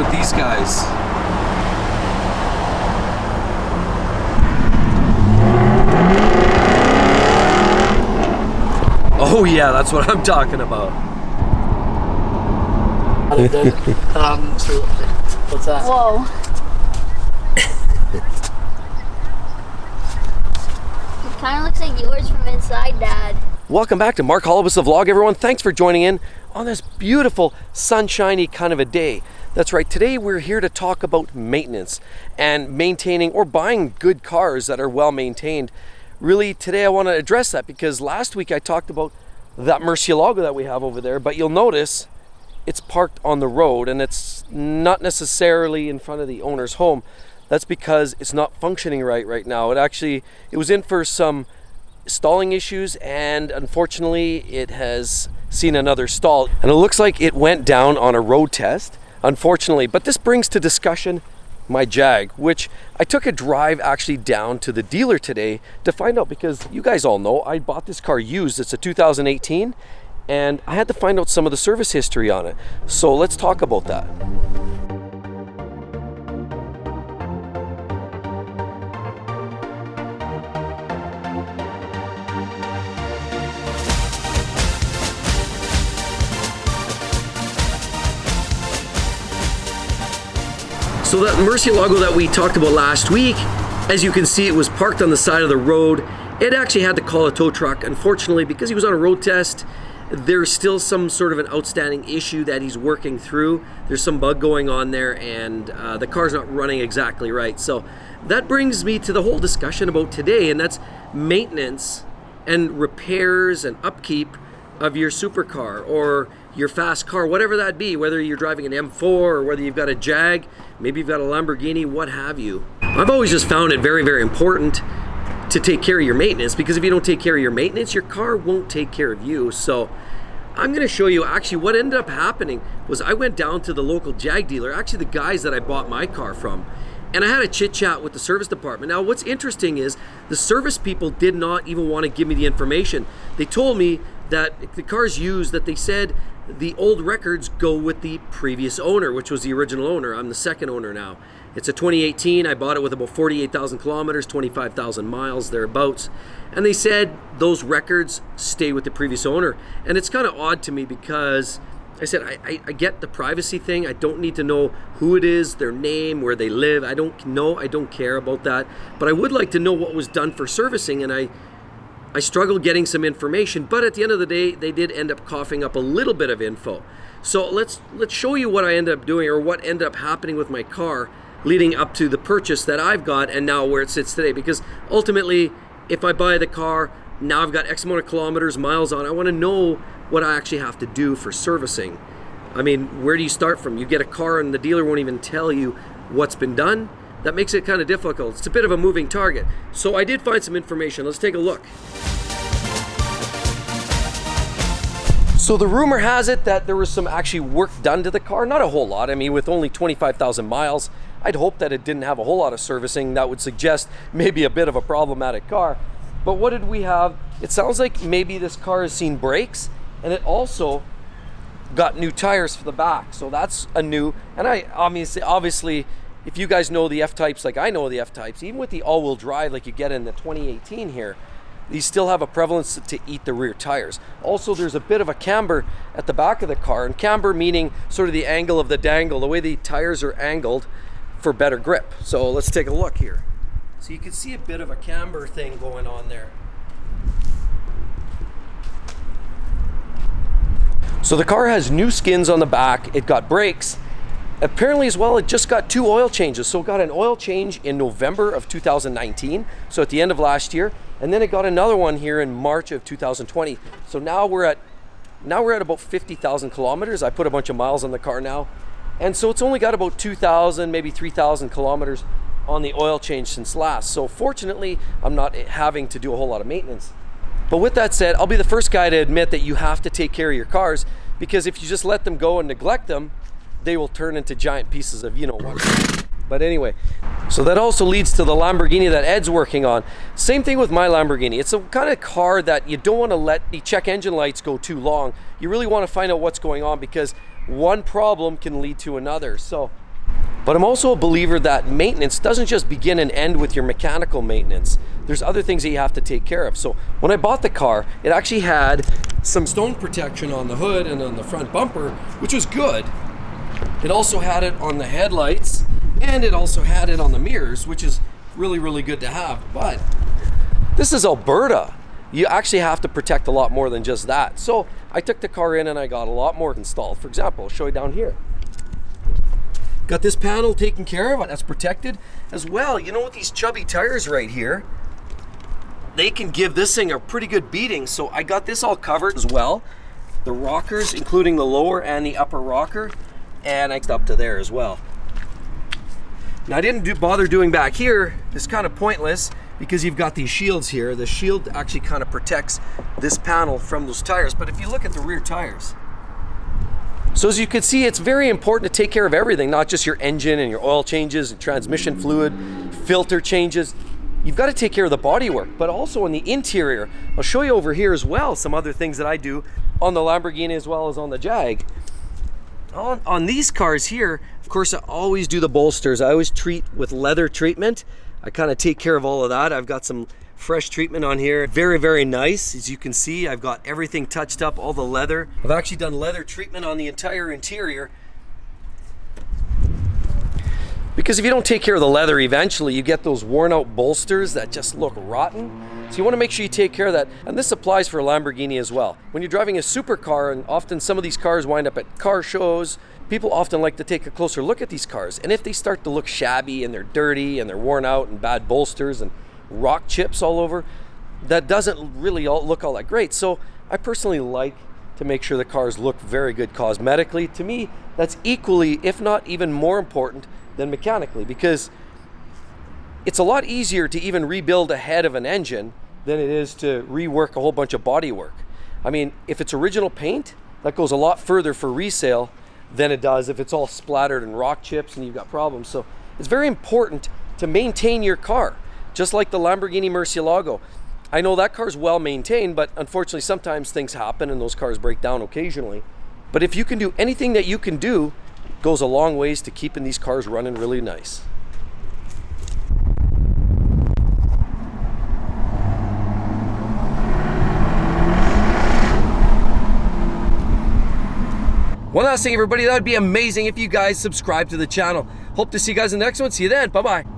with these guys. Oh yeah, that's what I'm talking about. What's that? Whoa. It kind of looks like yours from inside, Dad. Welcome back to Mark Holubus the Vlog, everyone. Thanks for joining in on this beautiful, sunshiny kind of a day. That's right, today we're here to talk about maintenance and maintaining or buying good cars that are well maintained. Really, today I want to address that because last week I talked about that Murcielago that we have over there, but you'll notice it's parked on the road and it's not necessarily in front of the owner's home. That's because it's not functioning right now. It was in for some stalling issues, and unfortunately it has seen another stall, and it looks like it went down on a road test, unfortunately. But this brings to discussion my Jag, which I took a drive actually down to the dealer today to find out, because you guys all know I bought this car used. It's a 2018 and I had to find out some of the service history on it. So let's talk about that. So that Murcielago that we talked about last week, as you can see, it was parked on the side of the road. It actually had to call a tow truck. Unfortunately, because he was on a road test, there's still some sort of an outstanding issue that he's working through. There's some bug going on there, and the car's not running exactly right. So that brings me to the whole discussion about today, and that's maintenance and repairs and upkeep of your supercar or your fast car, whatever that be, whether you're driving an M4 or whether you've got a Jag, maybe you've got a Lamborghini, what have you. I've always just found it very, very important to take care of your maintenance, because if you don't take care of your maintenance, your car won't take care of you. So I'm going to show you actually what ended up happening was I went down to the local Jag dealer, actually the guys that I bought my car from, and I had a chit chat with the service department. Now what's interesting is the service people did not even want to give me the information. They told me that the car's used, that they said the old records go with the previous owner, which was the original owner. I'm the second owner now. It's a 2018. I bought it with about 48,000 kilometers, 25,000 miles, thereabouts. And they said those records stay with the previous owner. And it's kind of odd to me because I said, I get the privacy thing. I don't need to know who it is, their name, where they live. I don't care about that. But I would like to know what was done for servicing, and I struggled getting some information, but at the end of the day, they did end up coughing up a little bit of info. So let's show you what I ended up doing, or what ended up happening with my car leading up to the purchase that I've got and now where it sits today. Because ultimately, if I buy the car, now I've got X amount of kilometers, miles on, I want to know what I actually have to do for servicing. I mean, where do you start from? You get a car and the dealer won't even tell you what's been done. That makes it kind of difficult. It's a bit of a moving target. So I did find some information. Let's take a look. So the rumor has it that there was some actually work done to the car. Not a whole lot. I mean, with only 25,000 miles, I'd hope that it didn't have a whole lot of servicing. That would suggest maybe a bit of a problematic car. But what did we have? It sounds like maybe this car has seen brakes, and it also got new tires for the back. So that's a new, and I obviously, if you guys know the F types like I know the F types, even with the all-wheel drive like you get in the 2018 here, these still have a prevalence to eat the rear tires. Also, there's a bit of a camber at the back of the car, and camber meaning sort of the angle of the dangle, the way the tires are angled for better grip. So let's take a look here. So you can see a bit of a camber thing going on there. So the car has new skins on the back. It got brakes. Apparently as well, it just got 2 oil changes. So it got an oil change in November of 2019, so at the end of last year, and then it got another one here in March of 2020. So now we're at about 50,000 kilometers. I put a bunch of miles on the car now, and so it's only got about 2,000, maybe 3,000 kilometers on the oil change since last. So fortunately, I'm not having to do a whole lot of maintenance. But with that said, I'll be the first guy to admit that you have to take care of your cars, because if you just let them go and neglect them, they will turn into giant pieces of you know what. But anyway, so that also leads to the Lamborghini that Ed's working on. Same thing with my Lamborghini. It's a kind of car that you don't want to let the check engine lights go too long. You really want to find out what's going on, because one problem can lead to another. So But I'm also a believer that maintenance doesn't just begin and end with your mechanical maintenance. There's other things that you have to take care of. So when I bought the car, it actually had some stone protection on the hood and on the front bumper, which was good. It also had it on the headlights, and it also had it on the mirrors, which is really, really good to have. But this is Alberta. You actually have to protect a lot more than just that. So I took the car in and I got a lot more installed. For example, I'll show you down here. Got this panel taken care of, that's protected as well. You know, with these chubby tires right here, they can give this thing a pretty good beating. So I got this all covered as well. The rockers, including the lower and the upper rocker, and I up to there as well. Now I didn't bother doing back here. It's kind of pointless because you've got these shields here. The shield actually kind of protects this panel from those tires. But if you look at the rear tires, so as you can see, it's very important to take care of everything, not just your engine and your oil changes and transmission fluid, filter changes. You've got to take care of the bodywork, but also on the interior. I'll show you over here as well some other things that I do on the Lamborghini as well as on the Jag. On these cars here, of course, I always do the bolsters. I always treat with leather treatment. I kind of take care of all of that. I've got some fresh treatment on here. Very, very nice. As you can see, I've got everything touched up, all the leather. I've actually done leather treatment on the entire interior. Because if you don't take care of the leather, eventually you get those worn out bolsters that just look rotten. So you want to make sure you take care of that. And this applies for a Lamborghini as well. When you're driving a supercar, and often some of these cars wind up at car shows, people often like to take a closer look at these cars. And if they start to look shabby and they're dirty and they're worn out and bad bolsters and rock chips all over, that doesn't really look all that great. So I personally like to make sure the cars look very good cosmetically. To me, that's equally, if not even more important than mechanically, because it's a lot easier to even rebuild a head of an engine than it is to rework a whole bunch of body work. I mean, if it's original paint, that goes a lot further for resale than it does if it's all splattered in rock chips and you've got problems. So it's very important to maintain your car, just like the Lamborghini Murcielago. I know that car's well maintained, but unfortunately sometimes things happen and those cars break down occasionally. But if you can do anything that you can do, it goes a long ways to keeping these cars running really nice. One last thing, everybody, that would be amazing if you guys subscribe to the channel. Hope to see you guys in the next one. See you then. Bye-bye.